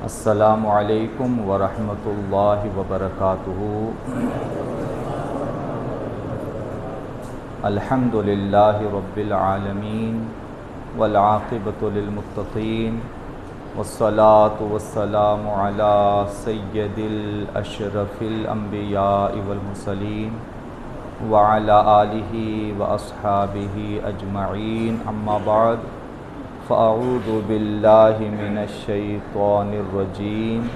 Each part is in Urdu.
السلام علیکم ورحمۃ اللہ وبرکاتہ۔ الحمد للہ رب العالمین والعاقبۃ للمتقین والصلاة والسلام علی سید الاشرف الانبیاء والمرسلین وعلی آلہ واصحابہ اجمعین، اما بعد فاعوذ باللہ من الشیطان الرجیم،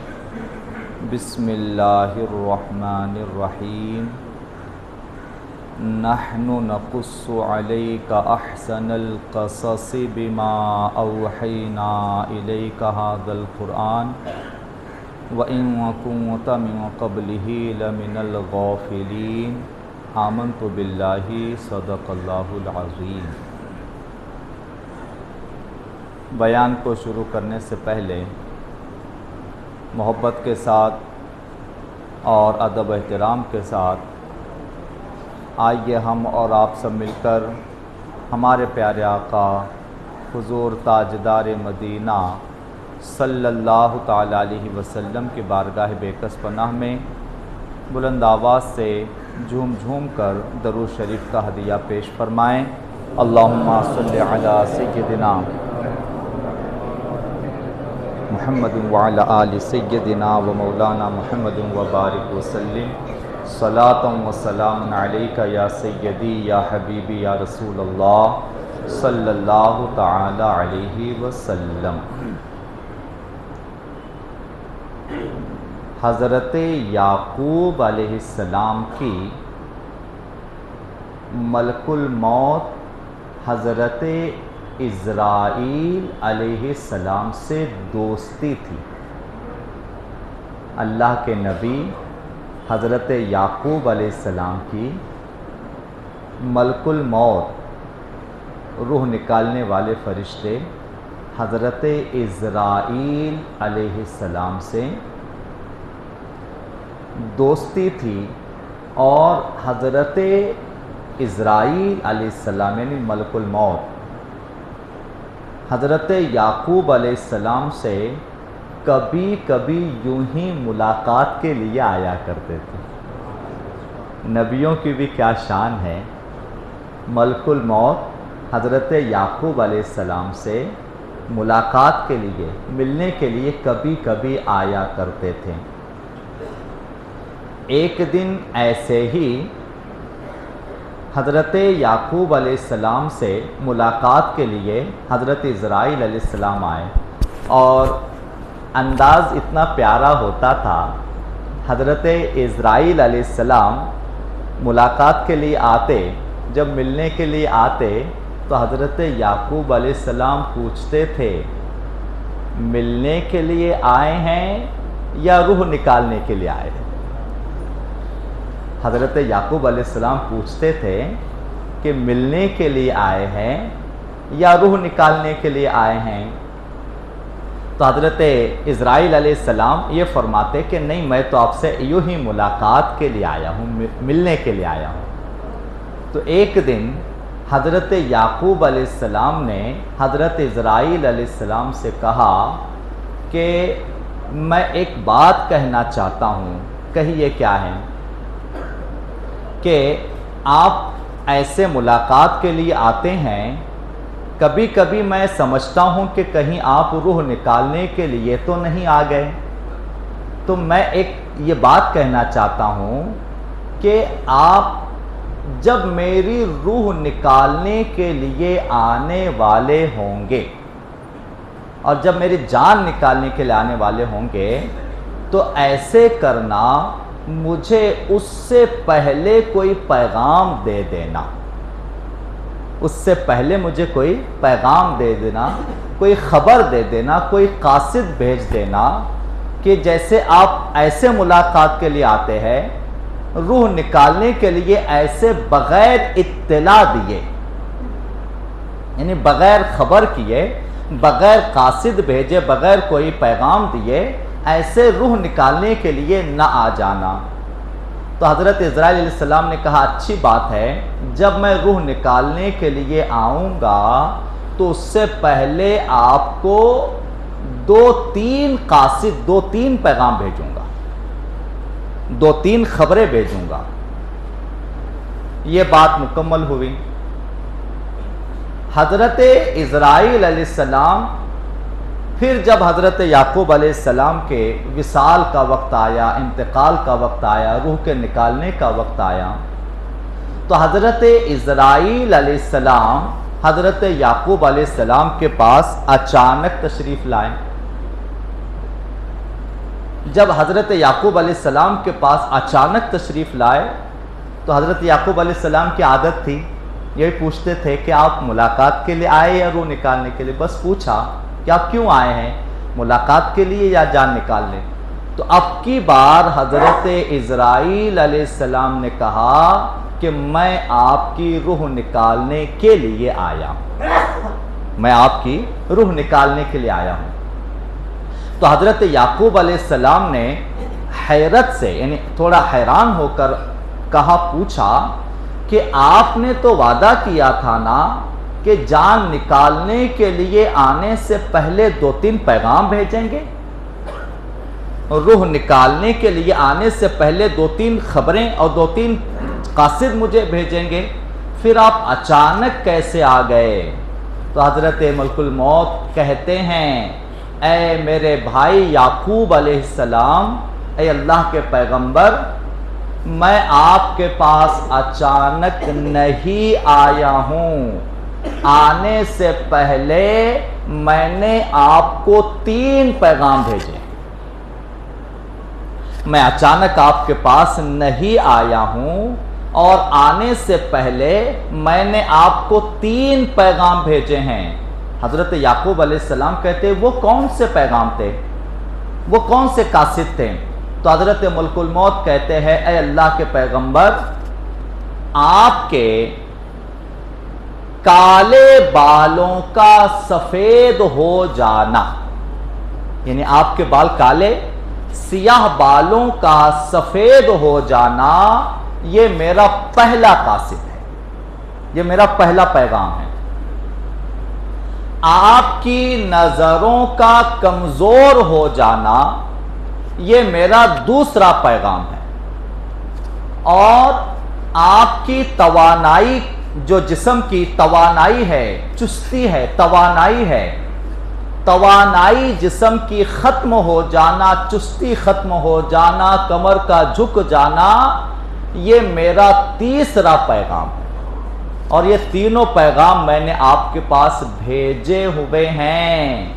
بسم اللہ الرحمن الرحیم۔ نحن نقص علیک احسن القصص بما اوحینا الیک ھذا القرآن وإن كنت من قبلہ لمن الغافلین۔ آمنت باللہ صدق اللہ العظیم۔ بیان کو شروع کرنے سے پہلے محبت کے ساتھ اور ادب و احترام کے ساتھ آئیے ہم اور آپ سب مل کر ہمارے پیارے آقا حضور تاجدار مدینہ صلی اللہ تعالی علیہ وسلم کی بارگاہ بےکس پناہ میں بلند آواز سے جھوم جھوم کر درود شریف کا ہدیہ پیش فرمائیں۔ اللہم صلی علی سیدنا محمد وعلی آل سیدنا و مولانا محمد وبارک وسلم۔ صلاۃ و سلام علیک یا سیدی یا حبیبی یا رسول اللہ صلی اللہ تعالی علیہ وسلم۔ حضرت یعقوب علیہ السلام کی ملک الموت حضرت اسرائیل علیہ السلام سے دوستی تھی۔ اللہ کے نبی حضرت یعقوب علیہ السلام کی ملک الموت روح نکالنے والے فرشتے حضرت اسرائیل علیہ السلام سے دوستی تھی، اور حضرت اسرائیل علیہ السلام یعنی ملک الموت حضرت یعقوب علیہ السلام سے کبھی کبھی یوں ہی ملاقات کے لیے آیا کرتے تھے۔ نبیوں کی بھی کیا شان ہے، ملک الموت حضرت یعقوب علیہ السلام سے ملاقات کے لیے ملنے کے لیے کبھی کبھی آیا کرتے تھے۔ ایک دن ایسے ہی حضرت یعقوب علیہ السلام سے ملاقات کے لیے حضرت اسرائیل علیہ السلام آئے، اور انداز اتنا پیارا ہوتا تھا۔ حضرت اسرائیل علیہ السلام ملاقات کے لیے آتے، جب ملنے کے لیے آتے تو حضرت یعقوب علیہ السلام پوچھتے تھے ملنے کے لیے آئے ہیں یا روح نکالنے کے لیے آئے ہیں؟ حضرت یعقوب علیہ السلام پوچھتے تھے کہ ملنے کے لیے آئے ہیں یا روح نکالنے کے لیے آئے ہیں؟ تو حضرت اسرائیل علیہ السلام یہ فرماتے کہ نہیں، میں تو آپ سے یوں ہی ملاقات کے لیے آیا ہوں، ملنے کے لیے آیا ہوں۔ تو ایک دن حضرت یعقوب علیہ السلام نے حضرت اسرائیل علیہ السلام سے کہا کہ میں ایک بات کہنا چاہتا ہوں، کہیے کیا ہے؟ کہ آپ ایسے ملاقات کے لیے آتے ہیں، کبھی کبھی میں سمجھتا ہوں کہ کہیں آپ روح نکالنے کے لیے تو نہیں آ گئے، تو میں ایک یہ بات کہنا چاہتا ہوں کہ آپ جب میری روح نکالنے کے لیے آنے والے ہوں گے اور جب میری جان نکالنے کے لیے آنے والے ہوں گے تو ایسے کرنا، مجھے اس سے پہلے کوئی پیغام دے دینا، اس سے پہلے مجھے کوئی پیغام دے دینا، کوئی خبر دے دینا، کوئی قاصد بھیج دینا کہ جیسے آپ ایسے ملاقات کے لیے آتے ہیں، روح نکالنے کے لیے ایسے بغیر اطلاع دیے، یعنی بغیر خبر کیے، بغیر قاصد بھیجے، بغیر کوئی پیغام دیے ایسے روح نکالنے کے لیے نہ آ جانا۔ تو حضرت اسرائیل علیہ السلام نے کہا اچھی بات ہے، جب میں روح نکالنے کے لیے آؤں گا تو اس سے پہلے آپ کو دو تین قاصد، دو تین پیغام بھیجوں گا، دو تین خبریں بھیجوں گا۔ یہ بات مکمل ہوئی۔ حضرت اسرائیل علیہ السلام پھر جب حضرت یعقوب علیہ السلام کے وصال کا وقت آیا، انتقال کا وقت آیا، روح کے نکالنے کا وقت آیا، تو حضرت اسرائیل علیہ السلام حضرت یعقوب علیہ السلام کے پاس اچانک تشریف لائے۔ جب حضرت یعقوب علیہ السلام کے پاس اچانک تشریف لائے تو حضرت یعقوب علیہ السلام کی عادت تھی، یہی پوچھتے تھے کہ آپ ملاقات کے لیے آئے یا روح نکالنے کے لیے؟ بس پوچھا کہ آپ کیوں آئے ہیں، ملاقات کے لیے یا جان نکالنے؟ تو اب کی بار حضرت اسرائیل علیہ السلام نے کہا کہ میں آپ کی روح نکالنے کے لیے آیا ہوں، میں آپ کی روح نکالنے کے لیے آیا ہوں۔ تو حضرت یعقوب علیہ السلام نے حیرت سے، یعنی تھوڑا حیران ہو کر کہا، پوچھا کہ آپ نے تو وعدہ کیا تھا نا کہ جان نکالنے کے لیے آنے سے پہلے دو تین پیغام بھیجیں گے، روح نکالنے کے لیے آنے سے پہلے دو تین خبریں اور دو تین قاصد مجھے بھیجیں گے، پھر آپ اچانک کیسے آ گئے؟ تو حضرت ملک الموت کہتے ہیں، اے میرے بھائی یعقوب علیہ السلام، اے اللہ کے پیغمبر، میں آپ کے پاس اچانک نہیں آیا ہوں، آنے سے پہلے میں نے آپ کو تین پیغام بھیجے۔ میں اچانک آپ کے پاس نہیں آیا ہوں اور آنے سے پہلے میں نے آپ کو تین پیغام بھیجے ہیں۔ حضرت یعقوب علیہ السلام کہتے وہ کون سے پیغام تھے، وہ کون سے قاصد تھے؟ تو حضرت ملک الموت کہتے ہیں، اے اللہ کے پیغمبر، آپ کے کالے بالوں کا سفید ہو جانا، یعنی آپ کے بال کالے، سیاہ بالوں کا سفید ہو جانا، یہ میرا پہلا قاصد ہے، یہ میرا پہلا پیغام ہے۔ آپ کی نظروں کا کمزور ہو جانا، یہ میرا دوسرا پیغام ہے۔ اور آپ کی توانائی، جو جسم کی توانائی ہے، چستی ہے، توانائی ہے، توانائی جسم کی ختم ہو جانا، چستی ختم ہو جانا، کمر کا جھک جانا، یہ میرا تیسرا پیغام ہے۔ اور یہ تینوں پیغام میں نے آپ کے پاس بھیجے ہوئے ہیں۔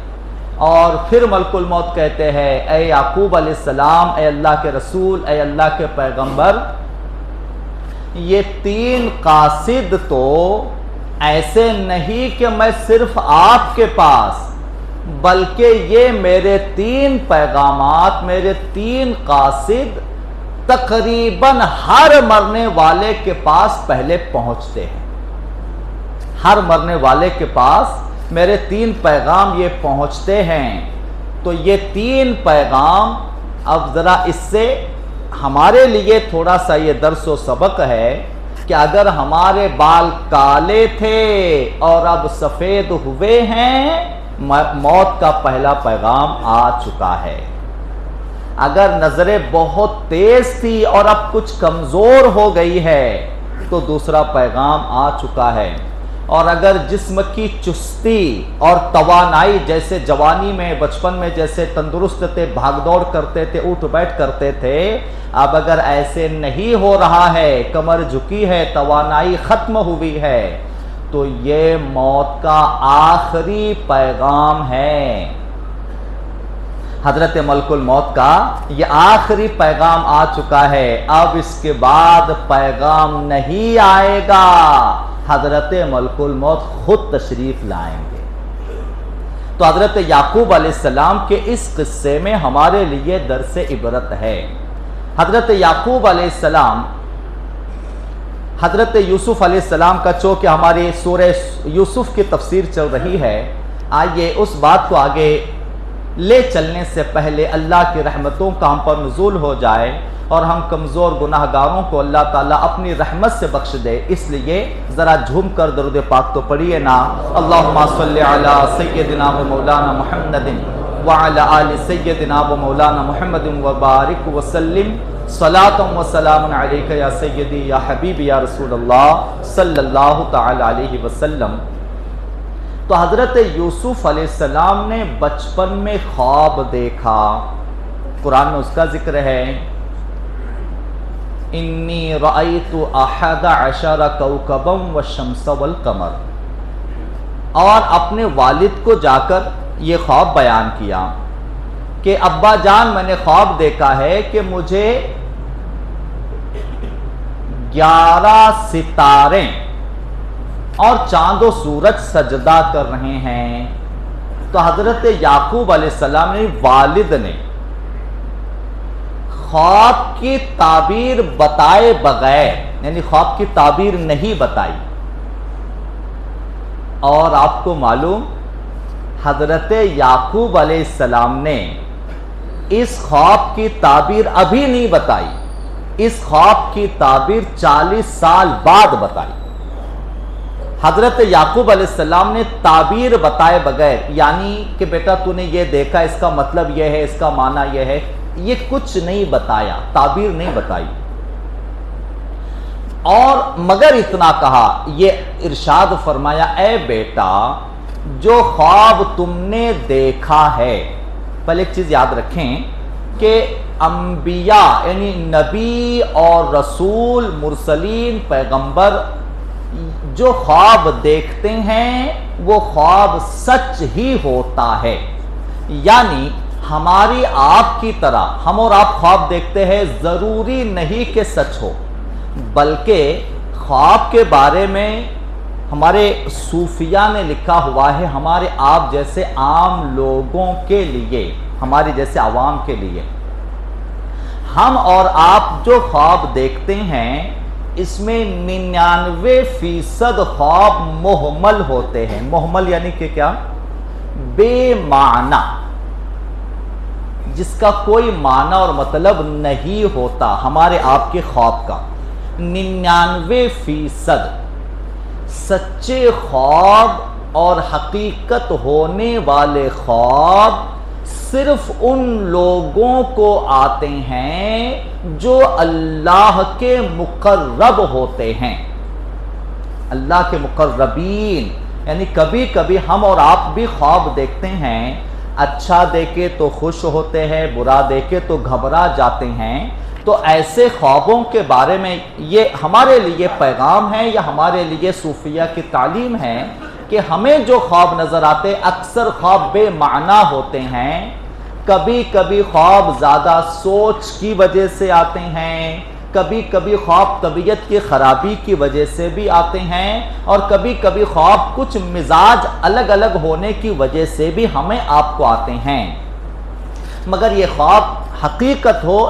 اور پھر ملک الموت کہتے ہیں، اے یعقوب علیہ السلام، اے اللہ کے رسول، اے اللہ کے پیغمبر، یہ تین قاصد تو ایسے نہیں کہ میں صرف آپ کے پاس، بلکہ یہ میرے تین پیغامات، میرے تین قاصد تقریباً ہر مرنے والے کے پاس پہلے پہنچتے ہیں۔ ہر مرنے والے کے پاس میرے تین پیغام یہ پہنچتے ہیں۔ تو یہ تین پیغام، اب ذرا اس سے ہمارے لیے تھوڑا سا یہ درس و سبق ہے کہ اگر ہمارے بال کالے تھے اور اب سفید ہوئے ہیں، موت کا پہلا پیغام آ چکا ہے۔ اگر نظریں بہت تیز تھی اور اب کچھ کمزور ہو گئی ہے تو دوسرا پیغام آ چکا ہے۔ اور اگر جسم کی چستی اور توانائی، جیسے جوانی میں، بچپن میں جیسے تندرست تھے، بھاگ دوڑ کرتے تھے، اٹھ بیٹھ کرتے تھے، اب اگر ایسے نہیں ہو رہا ہے، کمر جھکی ہے، توانائی ختم ہوئی ہے، تو یہ موت کا آخری پیغام ہے۔ حضرت ملک الموت کا یہ آخری پیغام آ چکا ہے، اب اس کے بعد پیغام نہیں آئے گا، حضرت ملک الموت خود تشریف لائیں گے۔ تو حضرت یعقوب علیہ السلام کے اس قصے میں ہمارے لیے درس عبرت ہے۔ حضرت یعقوب علیہ السلام، حضرت یوسف علیہ السلام کا، چونکہ ہماری سورہ یوسف کی تفسیر چل رہی ہے، آئیے اس بات کو آگے لے چلنے سے پہلے اللہ کی رحمتوں کا ہم پر نزول ہو جائے اور ہم کمزور گناہ گاروں کو اللہ تعالیٰ اپنی رحمت سے بخش دے، اس لیے ذرا جھوم کر درود پاک تو پڑھیے نا۔ اللہم صلی علی سیدنا و مولانا محمد وعلی آل سیدنا و مولانا محمد وبارک وسلم صلاۃ و سلام علیک یا سیدی یا حبیبی یا رسول اللہ صلی اللہ تعالی علیہ وسلم۔ تو حضرت یوسف علیہ السلام نے بچپن میں خواب دیکھا، قرآن میں اس کا ذکر ہے، انی رأیت احد عشر کوکبا والشمس والقمر، اور اپنے والد کو جا کر یہ خواب بیان کیا کہ ابا جان میں نے خواب دیکھا ہے کہ مجھے 11 ستارے اور چاند و سورج سجدہ کر رہے ہیں۔ تو حضرت یعقوب علیہ السلام نے والد نے خواب کی تعبیر بتائے بغیر، یعنی خواب کی تعبیر نہیں بتائی، اور آپ کو معلوم حضرت یعقوب علیہ السلام نے اس خواب کی تعبیر ابھی نہیں بتائی، اس خواب کی تعبیر 40 سال بعد بتائی۔ حضرت یعقوب علیہ السلام نے تعبیر بتائے بغیر، یعنی کہ بیٹا تو نے یہ دیکھا، اس کا مطلب یہ ہے، اس کا معنی یہ ہے، یہ کچھ نہیں بتایا، تعبیر نہیں بتائی، اور مگر اتنا کہا، یہ ارشاد فرمایا اے بیٹا جو خواب تم نے دیکھا ہے، پہلے ایک چیز یاد رکھیں کہ انبیاء یعنی نبی اور رسول، مرسلین، پیغمبر جو خواب دیکھتے ہیں وہ خواب سچ ہی ہوتا ہے، یعنی ہماری آپ کی طرح ہم اور آپ خواب دیکھتے ہیں، ضروری نہیں کہ سچ ہو، بلکہ خواب کے بارے میں ہمارے صوفیاء نے لکھا ہوا ہے ہمارے آپ جیسے عام لوگوں کے لیے، ہمارے جیسے عوام کے لیے، ہم اور آپ جو خواب دیکھتے ہیں اس میں 99% خواب محمل ہوتے ہیں۔ محمل یعنی کہ کیا؟ بے معنی، جس کا کوئی معنی اور مطلب نہیں ہوتا ہمارے آپ کے خواب کا۔ 99% سچے خواب اور حقیقت ہونے والے خواب صرف ان لوگوں کو آتے ہیں جو اللہ کے مقرب ہوتے ہیں، اللہ کے مقربین، یعنی کبھی کبھی ہم اور آپ بھی خواب دیکھتے ہیں، اچھا دیکھے تو خوش ہوتے ہیں، برا دیکھے تو گھبرا جاتے ہیں۔ تو ایسے خوابوں کے بارے میں یہ ہمارے لیے پیغام ہے یا ہمارے لیے صوفیہ کی تعلیم ہے کہ ہمیں جو خواب نظر آتے اکثر خواب بے معنی ہوتے ہیں، کبھی کبھی خواب زیادہ سوچ کی وجہ سے آتے ہیں، کبھی کبھی خواب طبیعت کی خرابی کی وجہ سے بھی آتے ہیں، اور کبھی کبھی خواب کچھ مزاج الگ الگ ہونے کی وجہ سے بھی ہمیں آپ کو آتے ہیں، مگر یہ خواب حقیقت ہو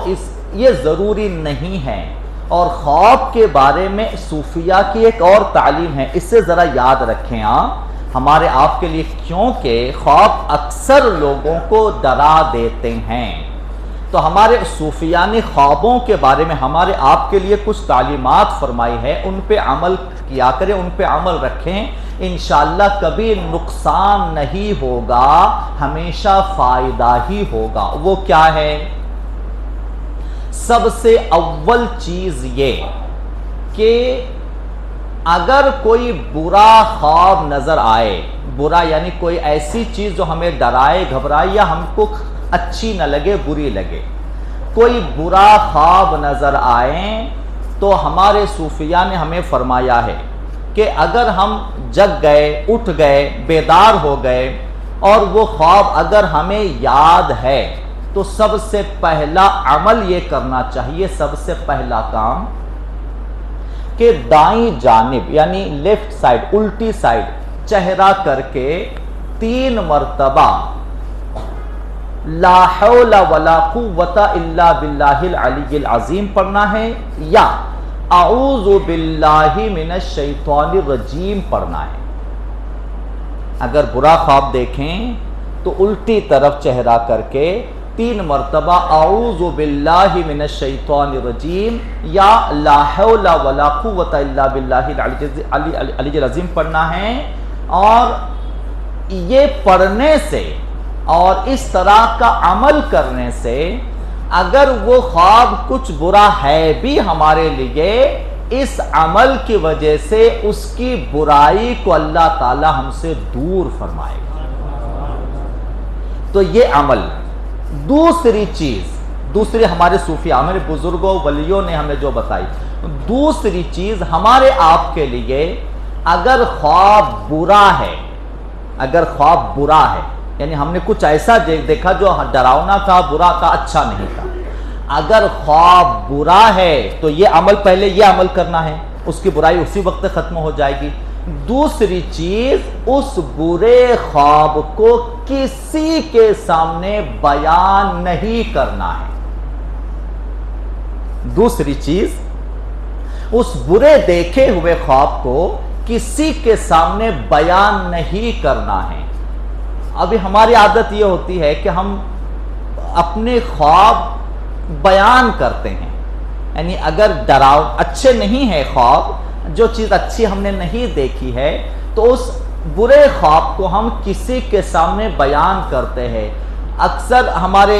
یہ ضروری نہیں ہے۔ اور خواب کے بارے میں صوفیہ کی ایک اور تعلیم ہے، اس سے ذرا یاد رکھیں ہمارے آپ کے لیے، کیونکہ خواب اکثر لوگوں کو ڈرا دیتے ہیں۔ تو ہمارے صوفیہ نے خوابوں کے بارے میں ہمارے آپ کے لیے کچھ تعلیمات فرمائی ہے، ان پہ عمل کیا کریں، ان پہ عمل رکھیں، انشاءاللہ کبھی نقصان نہیں ہوگا، ہمیشہ فائدہ ہی ہوگا۔ وہ کیا ہے؟ سب سے اول چیز یہ کہ اگر کوئی برا خواب نظر آئے، برا یعنی کوئی ایسی چیز جو ہمیں ڈرائے، گھبرائے یا ہم کو اچھی نہ لگے، بری لگے، کوئی برا خواب نظر آئے، تو ہمارے صوفیاء نے ہمیں فرمایا ہے کہ اگر ہم جگ گئے، اٹھ گئے، بیدار ہو گئے، اور وہ خواب اگر ہمیں یاد ہے تو سب سے پہلا عمل یہ کرنا چاہیے، سب سے پہلا کام کہ دائیں جانب یعنی لیفٹ سائڈ، الٹی سائڈ چہرہ کر کے 3 مرتبہ لا حول ولا قوت الا باللہ العلی العظیم پڑھنا ہے، یا اعوذ باللہ من الشیطان الرجیم پڑھنا ہے۔ اگر برا خواب دیکھیں تو الٹی طرف چہرہ کر کے 3 مرتبہ اعوذ باللہ من الشیطان الرجیم یا لا حول ولا قوت الا باللہ العلی العظیم پڑھنا ہے، اور یہ پڑھنے سے اور اس طرح کا عمل کرنے سے اگر وہ خواب کچھ برا ہے بھی ہمارے لیے، اس عمل کی وجہ سے اس کی برائی کو اللہ تعالی ہم سے دور فرمائے گا۔ تو یہ عمل۔ دوسری چیز، دوسری ہمارے صوفیہ، ہمارے بزرگوں ولیوں نے ہمیں جو بتائی، دوسری چیز ہمارے آپ کے لیے اگر خواب برا ہے، اگر خواب برا ہے، یعنی ہم نے کچھ ایسا دیکھا جو ڈراؤنا تھا، برا تھا، اچھا نہیں تھا، اگر خواب برا ہے تو یہ عمل، پہلے یہ عمل کرنا ہے، اس کی برائی اسی وقت ختم ہو جائے گی۔ دوسری چیز، اس برے خواب کو کسی کے سامنے بیان نہیں کرنا ہے۔ دوسری چیز، اس برے دیکھے ہوئے خواب کو کسی کے سامنے بیان نہیں کرنا ہے۔ ابھی ہماری عادت یہ ہوتی ہے کہ ہم اپنے خواب بیان کرتے ہیں، یعنی اگر ڈراؤ اچھے نہیں ہے خواب، جو چیز اچھی ہم نے نہیں دیکھی ہے، تو اس برے خواب کو ہم کسی کے سامنے بیان کرتے ہیں۔ اکثر ہمارے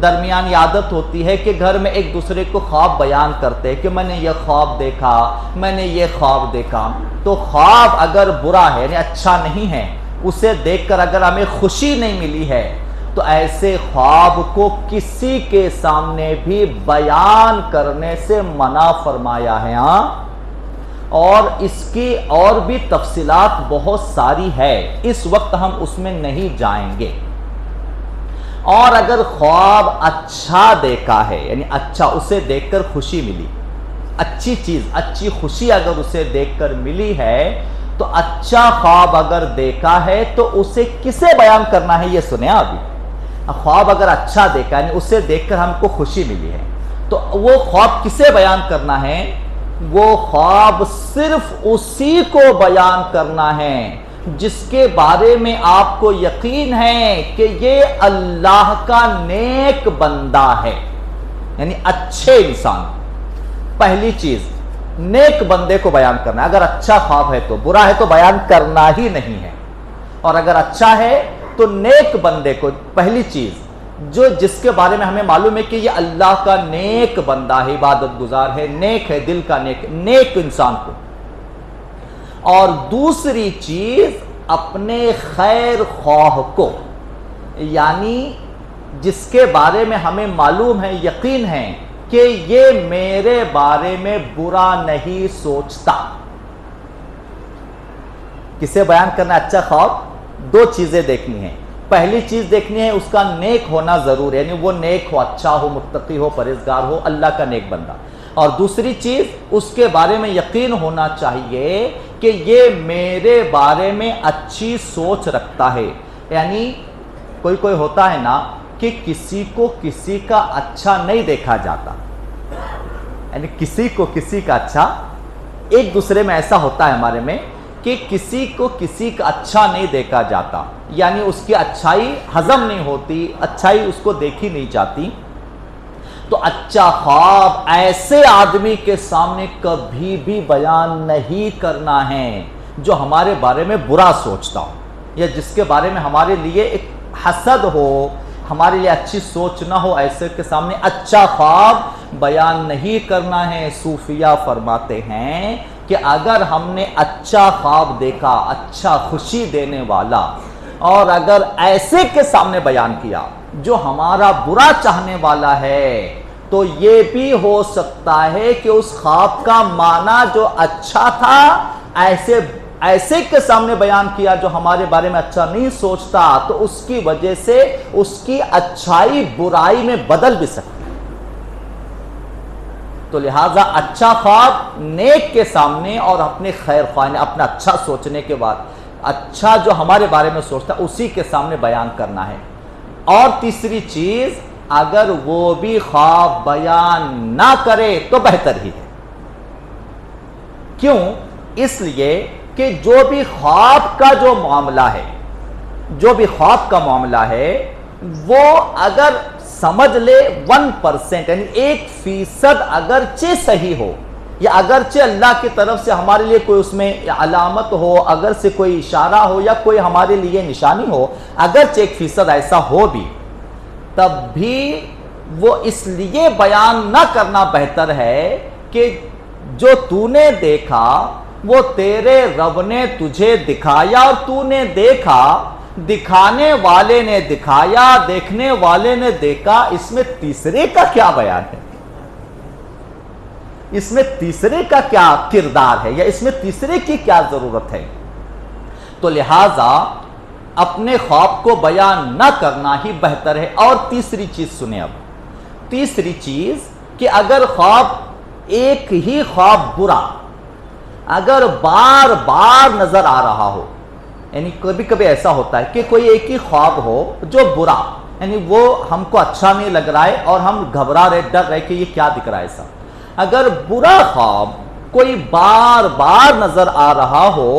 درمیان یہ عادت ہوتی ہے کہ گھر میں ایک دوسرے کو خواب بیان کرتے ہیں کہ میں نے یہ خواب دیکھا، میں نے یہ خواب دیکھا۔ تو خواب اگر برا ہے، یعنی اچھا نہیں ہے، اسے دیکھ کر اگر ہمیں خوشی نہیں ملی ہے، تو ایسے خواب کو کسی کے سامنے بھی بیان کرنے سے منع فرمایا ہے۔ ہاں، اور اس کی اور بھی تفصیلات بہت ساری ہے، اس وقت ہم اس میں نہیں جائیں گے۔ اور اگر خواب اچھا دیکھا ہے، یعنی اچھا، اسے دیکھ کر خوشی ملی، اچھی چیز، اچھی خوشی اگر اسے دیکھ کر ملی ہے، تو اچھا خواب اگر دیکھا ہے تو اسے کسے بیان کرنا ہے، یہ سنیں ابھی۔ خواب اگر اچھا دیکھا ہے، یعنی اسے دیکھ کر ہم کو خوشی ملی ہے، تو وہ خواب کسے بیان کرنا ہے؟ وہ خواب صرف اسی کو بیان کرنا ہے جس کے بارے میں آپ کو یقین ہے کہ یہ اللہ کا نیک بندہ ہے، یعنی اچھے انسان۔ پہلی چیز، نیک بندے کو بیان کرنا ہے۔ اگر اچھا خواب ہے تو، برا ہے تو بیان کرنا ہی نہیں ہے، اور اگر اچھا ہے تو نیک بندے کو، پہلی چیز جو جس کے بارے میں ہمیں معلوم ہے کہ یہ اللہ کا نیک بندہ ہے، عبادت گزار ہے، نیک ہے، دل کا نیک انسان کو۔ اور دوسری چیز، اپنے خیر خواہ کو، یعنی جس کے بارے میں ہمیں معلوم ہے، یقین ہے کہ یہ میرے بارے میں برا نہیں سوچتا۔ کسے بیان کرنا اچھا خواب؟ دو چیزیں دیکھنی ہیں۔ پہلی چیز دیکھنی ہے اس کا نیک ہونا ضرور ہے، یعنی وہ نیک ہو، اچھا ہو، متقی ہو، پرہیزگار ہو، اللہ کا نیک بندہ۔ اور دوسری چیز، اس کے بارے میں یقین ہونا چاہیے کہ یہ میرے بارے میں اچھی سوچ رکھتا ہے۔ یعنی کوئی ہوتا ہے نا کہ کسی کو کسی کا اچھا نہیں دیکھا جاتا، یعنی کسی کو کسی کا اچھا، ایک دوسرے میں ایسا ہوتا ہے ہمارے میں کہ کسی کو کسی کا اچھا نہیں دیکھا جاتا، یعنی اس کی اچھائی ہضم نہیں ہوتی، اچھائی اس کو دیکھی نہیں جاتی۔ تو اچھا خواب ایسے آدمی کے سامنے کبھی بھی بیان نہیں کرنا ہے جو ہمارے بارے میں برا سوچتا ہو، یا جس کے بارے میں ہمارے لیے ایک حسد ہو، ہمارے لیے اچھی سوچ نہ ہو، ایسے کے سامنے اچھا خواب بیان نہیں کرنا ہے۔ صوفیہ فرماتے ہیں کہ اگر ہم نے اچھا خواب دیکھا، اچھا خوشی دینے والا، اور اگر ایسے کے سامنے بیان کیا جو ہمارا برا چاہنے والا ہے، تو یہ بھی ہو سکتا ہے کہ اس خواب کا معنی جو اچھا تھا، ایسے کے سامنے بیان کیا جو ہمارے بارے میں اچھا نہیں سوچتا، تو اس کی وجہ سے اس کی اچھائی برائی میں بدل بھی سکتی۔ تو لہٰذا اچھا خواب نیک کے سامنے اور اپنے خیر خواہ، اپنا اچھا سوچنے کے بعد اچھا جو ہمارے بارے میں سوچتا ہے اسی کے سامنے بیان کرنا ہے۔ اور تیسری چیز، اگر وہ بھی خواب بیان نہ کرے تو بہتر ہی ہے۔ کیوں؟ اس لیے کہ جو بھی خواب کا جو معاملہ ہے، جو بھی خواب کا معاملہ ہے، وہ اگر سمجھ لے 1%، یعنی 1% اگرچہ صحیح ہو، یا اگرچہ اللہ کی طرف سے ہمارے لیے کوئی اس میں علامت ہو، اگر سے کوئی اشارہ ہو یا کوئی ہمارے لیے نشانی ہو، اگرچہ 1% ایسا ہو بھی، تب بھی وہ اس لیے بیان نہ کرنا بہتر ہے کہ جو تو نے دیکھا وہ تیرے رب نے تجھے دکھایا، اور تو نے دیکھا، دکھانے والے نے دکھایا، دیکھنے والے نے دیکھا، اس میں تیسرے کا کیا بیان ہے؟ اس میں تیسرے کا کیا کردار ہے، یا اس میں تیسرے کی کیا ضرورت ہے؟ تو لہٰذا اپنے خواب کو بیان نہ کرنا ہی بہتر ہے۔ اور تیسری چیز سنیں، اب تیسری چیز کہ اگر خواب ایک ہی خواب برا اگر بار بار نظر آ رہا ہو، یعنی کبھی کبھی ایسا ہوتا ہے کہ کوئی ایک ہی خواب ہو جو برا، یعنی وہ ہم کو اچھا نہیں لگ رہا ہے اور ہم گھبرا رہے، ڈر رہے کہ یہ کیا دکھ رہا ہے ایسا۔ اگر برا خواب کوئی بار بار نظر آ رہا ہو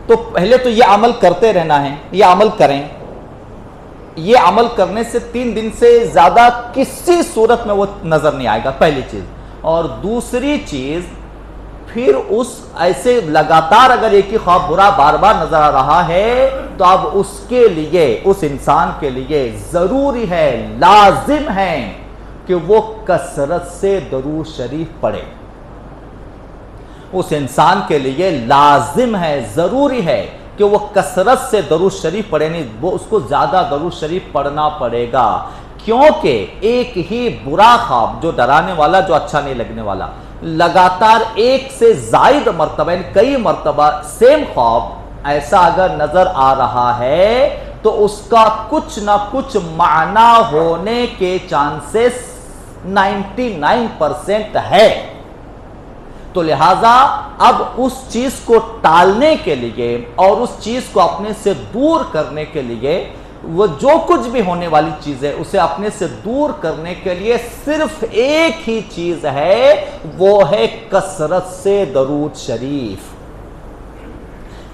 تو پہلے تو یہ عمل کرتے رہنا ہے، یہ عمل کریں، یہ عمل کرنے سے 3 دن سے زیادہ کسی صورت میں وہ نظر نہیں آئے گا، پہلی چیز۔ اور دوسری چیز، پھر اس ایسے لگاتار اگر ایک ہی خواب برا بار بار نظر آ رہا ہے تو اب اس کے لیے، اس انسان کے لیے ضروری ہے، لازم ہے کہ وہ کثرت سے درود شریف پڑھے۔ اس انسان کے لیے لازم ہے، ضروری ہے کہ وہ کثرت سے درود شریف پڑھے، نہیں وہ اس کو زیادہ درود شریف پڑھنا پڑے گا، کیونکہ ایک ہی برا خواب جو ڈرانے والا، جو اچھا نہیں لگنے والا، لگاتار ایک سے زائد مرتبہ، کئی مرتبہ سیم خواب ایسا اگر نظر آ رہا ہے تو اس کا کچھ نہ کچھ معنی ہونے کے چانسز 99% ہے۔ تو لہٰذا اب اس چیز کو ٹالنے کے لیے اور اس چیز کو اپنے سے دور کرنے کے لیے، وہ جو کچھ بھی ہونے والی چیز ہے اسے اپنے سے دور کرنے کے لیے صرف ایک ہی چیز ہے، وہ ہے کثرت سے درود شریف۔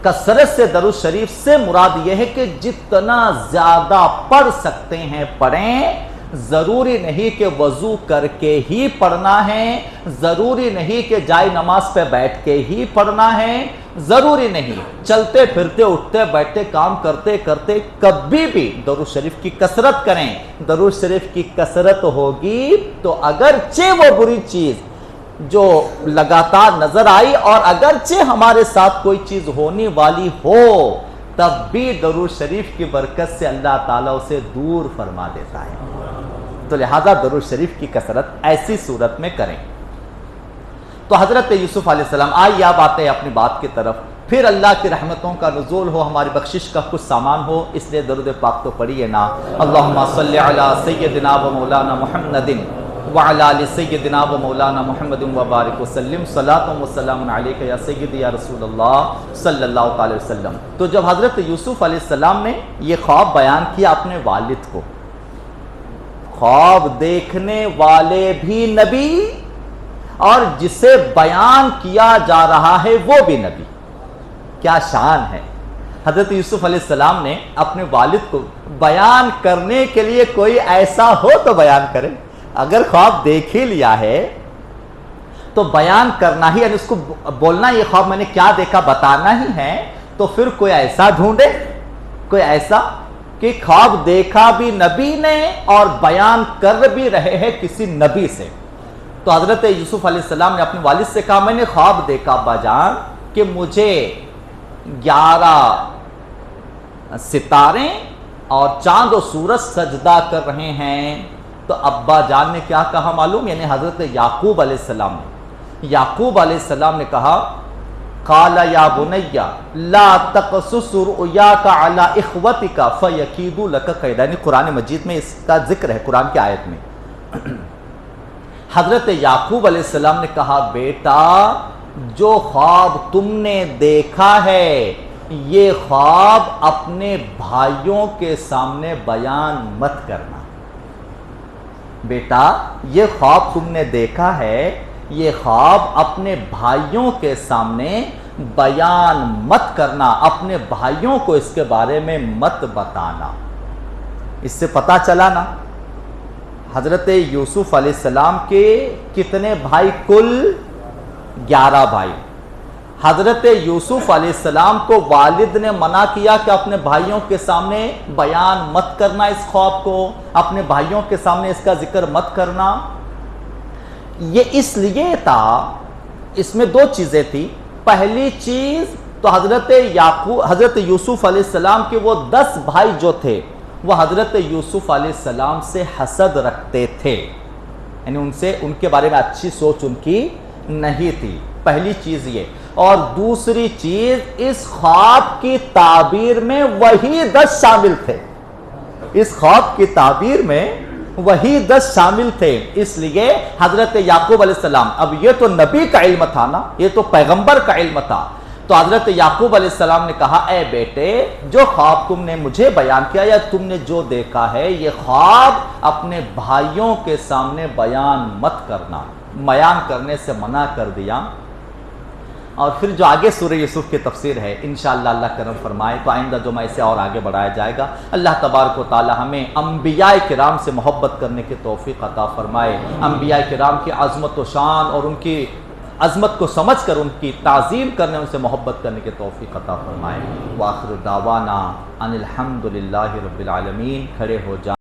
کثرت سے درود شریف سے مراد یہ ہے کہ جتنا زیادہ پڑھ سکتے ہیں پڑھیں، ضروری نہیں کہ وضو کر کے ہی پڑھنا ہے، ضروری نہیں کہ جائے نماز پہ بیٹھ کے ہی پڑھنا ہے، ضروری نہیں چلتے پھرتے اٹھتے بیٹھتے کام کرتے کرتے کبھی بھی درود شریف کی کثرت کریں۔ درود شریف کی کثرت ہوگی تو اگرچہ وہ بری چیز جو لگاتار نظر آئی اور اگرچہ ہمارے ساتھ کوئی چیز ہونے والی ہو، تب بھی درود شریف کی برکت سے اللہ تعالیٰ اسے دور فرما دیتا ہے۔ تو لہذا درود شریف کی کثرت ایسی صورت میں کریں۔ تو حضرت یوسف علیہ السلام، آئیے اب آتے ہیں اپنی بات کی طرف، پھر اللہ کی رحمتوں کا نزول ہو، ہماری بخشش کا کچھ سامان ہو، اس لیے درود پاک تو پڑھیے نا۔ اللہم صلی علی سیدنا و مولانا محمد وعلی آل سیدنا و مولانا محمد وبارک وسلم، صلاۃ و سلام علیک یا سیدی یا رسول اللہ صلی اللہ علیہ وسلم۔ تو جب حضرت یوسف علیہ السلام نے یہ خواب بیان کیا اپنے والد کو، خواب دیکھنے والے بھی نبی اور جسے بیان کیا جا رہا ہے وہ بھی نبی، کیا شان ہے۔ حضرت یوسف علیہ السلام نے اپنے والد کو بیان کرنے کے لیے کوئی ایسا ہو تو بیان کرے، اگر خواب دیکھ ہی لیا ہے تو بیان کرنا ہی، یعنی اس کو بولنا یہ خواب میں نے کیا دیکھا بتانا ہی ہے، تو پھر کوئی ایسا ڈھونڈے، کوئی ایسا کہ خواب دیکھا بھی نبی نے اور بیان کر بھی رہے ہیں کسی نبی سے۔ تو حضرت یوسف علیہ السلام نے اپنے والد سے کہا، میں نے خواب دیکھا ابا جان کہ مجھے 11 ستارے اور چاند و سورج سجدہ کر رہے ہیں۔ تو ابا جان نے کیا کہا معلوم، یعنی حضرت یعقوب علیہ السلام نے، یعقوب علیہ السلام نے کہا، قال یا بنی لا تقصص رؤیاک علی اخوتک فیکیدوا لک کیدا، یعنی قرآن مجید میں اس کا ذکر ہے، قرآن کی آیت میں۔ حضرت یعقوب علیہ السلام نے کہا، بیٹا جو خواب تم نے دیکھا ہے یہ خواب اپنے بھائیوں کے سامنے بیان مت کرنا۔ بیٹا یہ خواب تم نے دیکھا ہے، یہ خواب اپنے بھائیوں کے سامنے بیان مت کرنا، اپنے بھائیوں کو اس کے بارے میں مت بتانا۔ اس سے پتہ چلا نا حضرت یوسف علیہ السلام کے کتنے بھائی، کل 11 بھائی. حضرت یوسف علیہ السلام کو والد نے منع کیا کہ اپنے بھائیوں کے سامنے بیان مت کرنا اس خواب کو، اپنے بھائیوں کے سامنے اس کا ذکر مت کرنا. یہ اس لیے تھا، اس میں 2 چیزیں تھی. پہلی چیز تو حضرت یوسف علیہ السلام کے وہ 10 بھائی جو تھے وہ حضرت یوسف علیہ السلام سے حسد رکھتے تھے، یعنی ان کے بارے میں اچھی سوچ ان کی نہیں تھی. پہلی چیز یہ. اور دوسری چیز، اس خواب کی تعبیر میں وہی 10 شامل تھے. اس خواب کی تعبیر میں وہی 10 شامل تھے. اس لیے حضرت یعقوب علیہ السلام، اب یہ تو نبی کا علم تھا نا، یہ تو پیغمبر کا علم تھا. تو حضرت یعقوب علیہ السلام نے کہا، اے بیٹے، جو خواب تم نے مجھے بیان کیا یا تم نے جو دیکھا ہے، یہ خواب اپنے بھائیوں کے سامنے بیان مت کرنا. بیان کرنے سے منع کر دیا. اور پھر جو آگے سورہ یوسف کی تفسیر ہے، انشاءاللہ اللہ کرم فرمائے تو آئندہ جمعہ سے اور آگے بڑھایا جائے گا. اللہ تبارک و تعالی ہمیں انبیاء کرام سے محبت کرنے کی توفیق عطا فرمائے. انبیاء کرام کی عظمت و شان اور ان کی عظمت کو سمجھ کر ان کی تعظیم کرنے، ان سے محبت کرنے کی توفیق عطا فرمائے. وآخر دعوانا ان الحمدللہ رب العالمین. کھڑے ہو جائیں.